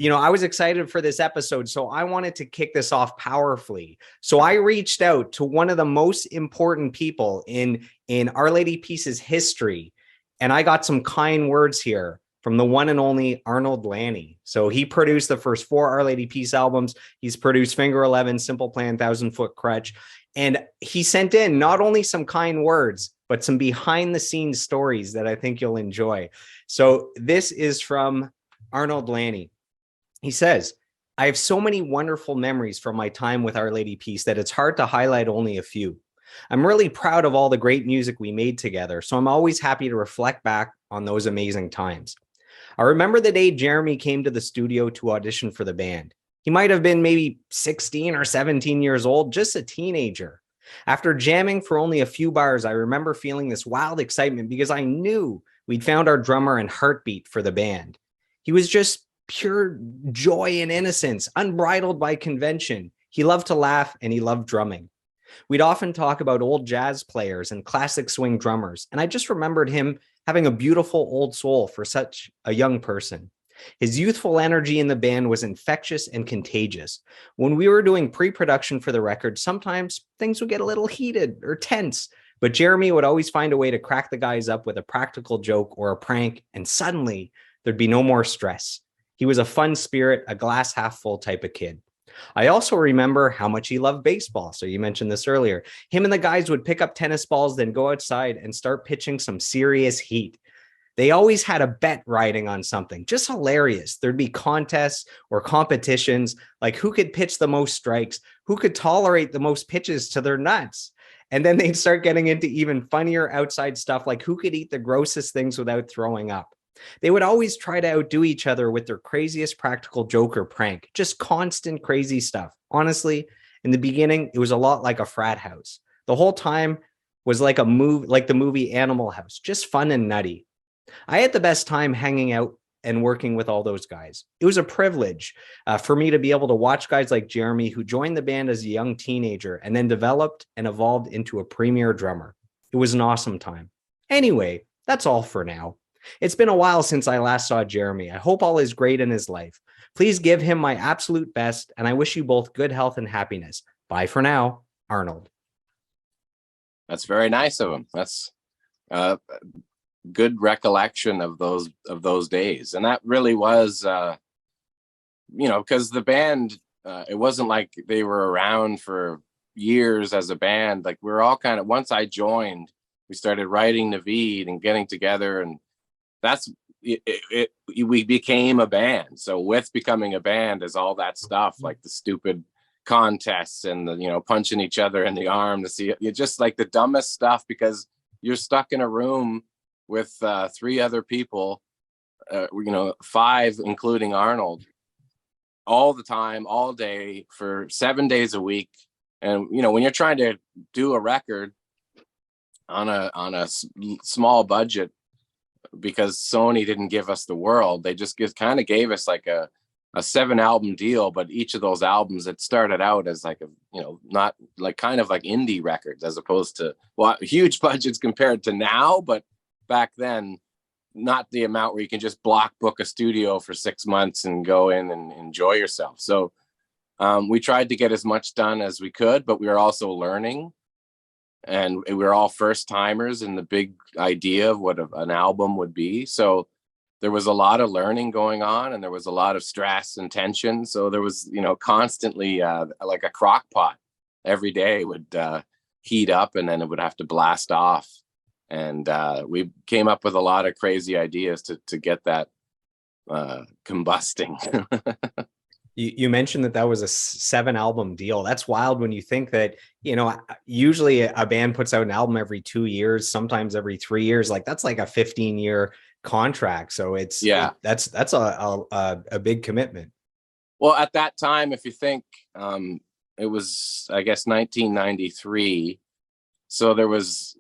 I was excited for this episode, so I wanted to kick this off powerfully. So I reached out to one of the most important people in Our Lady Peace's history, and I got some kind words here from the one and only Arnold Lanni. So he produced the first four Our Lady Peace albums. He's produced Finger 11, Simple Plan, Thousand Foot Crutch, and he sent in not only some kind words, but some behind the scenes stories that I think you'll enjoy. So this is from Arnold Lanni. He says, I have so many wonderful memories from my time with Our Lady Peace that it's hard to highlight only a few. I'm really proud of all the great music we made together, so I'm always happy to reflect back on those amazing times. I remember the day Jeremy came to the studio to audition for the band. He might have been maybe 16 or 17 years old, just a teenager. After jamming for only a few bars, I remember feeling this wild excitement because I knew we'd found our drummer and heartbeat for the band. He was just pure joy and innocence, unbridled by convention. He loved to laugh and he loved drumming. We'd often talk about old jazz players and classic swing drummers, and I just remembered him having a beautiful old soul for such a young person. His youthful energy in the band was infectious and contagious. When we were doing pre-production for the record, sometimes things would get a little heated or tense, but Jeremy would always find a way to crack the guys up with a practical joke or a prank, and suddenly there'd be no more stress. He was a fun spirit, a glass half full type of kid. I also remember how much he loved baseball. So you mentioned this earlier. Him and the guys would pick up tennis balls, then go outside and start pitching some serious heat. They always had a bet riding on something, just hilarious. There'd be contests or competitions, like who could pitch the most strikes, who could tolerate the most pitches to their nuts. And then they'd start getting into even funnier outside stuff, like who could eat the grossest things without throwing up. They would always try to outdo each other with their craziest practical joke or prank, just constant crazy stuff. Honestly, in the beginning, it was a lot like a frat house. The whole time was like like the movie Animal House, just fun and nutty. I had the best time hanging out and working with all those guys. It was a privilege for me to be able to watch guys like Jeremy, who joined the band as a young teenager and then developed and evolved into a premier drummer. It was an awesome time. Anyway, that's all for now. It's been a while since I last saw Jeremy. I hope all is great in his life. Please give him my absolute best, and I wish you both good health and happiness. Bye for now, Arnold. That's very nice of him. That's good recollection of those days, and that really was, because the band, it wasn't like they were around for years as a band. Like we were all kind of, once I joined, we started writing Naveed and getting together, and we became a band. So with becoming a band is all that stuff, like the stupid contests and the punching each other in the arm to see it, just like the dumbest stuff, because you're stuck in a room with three other people, five including Arnold, all the time, all day, for 7 days a week. And when you're trying to do a record on a small budget, because Sony didn't give us the world, they just kind of gave us like a 7-album deal, but each of those albums, it started out as like not like kind of like indie records, as opposed to huge budgets compared to now, but back then not the amount where you can just block book a studio for 6 months and go in and enjoy yourself. So we tried to get as much done as we could, but we were also learning. And we were all first timers in the big idea of what an album would be. So there was a lot of learning going on, and there was a lot of stress and tension. So there was, constantly like a crock pot. Every day would heat up, and then it would have to blast off. And we came up with a lot of crazy ideas to get that combusting. You mentioned that was a 7-album deal. That's wild when you think that, usually a band puts out an album every 2 years, sometimes every 3 years. Like that's like a 15-year contract. So that's a big commitment. Well, at that time, if you think, it was, I guess, 1993. So there was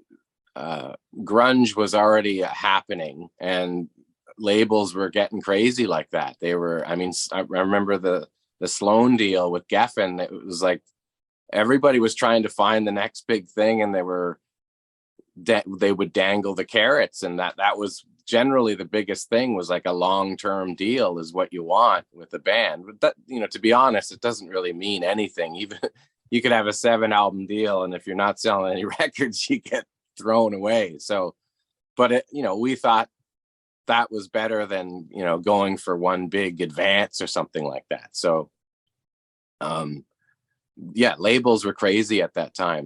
grunge was already happening, and labels were getting crazy like that. They were, I remember the Sloan deal with Geffen. It was like everybody was trying to find the next big thing, and they would dangle the carrots, and that was generally the biggest thing was like a long-term deal is what you want with a band. But that, you know, to be honest, it doesn't really mean anything. Even you could have a 7-album deal, and if you're not selling any records, you get thrown away. So, but it, you know, we thought that was better than, you know, going for one big advance or something like that. So, yeah, labels were crazy at that time.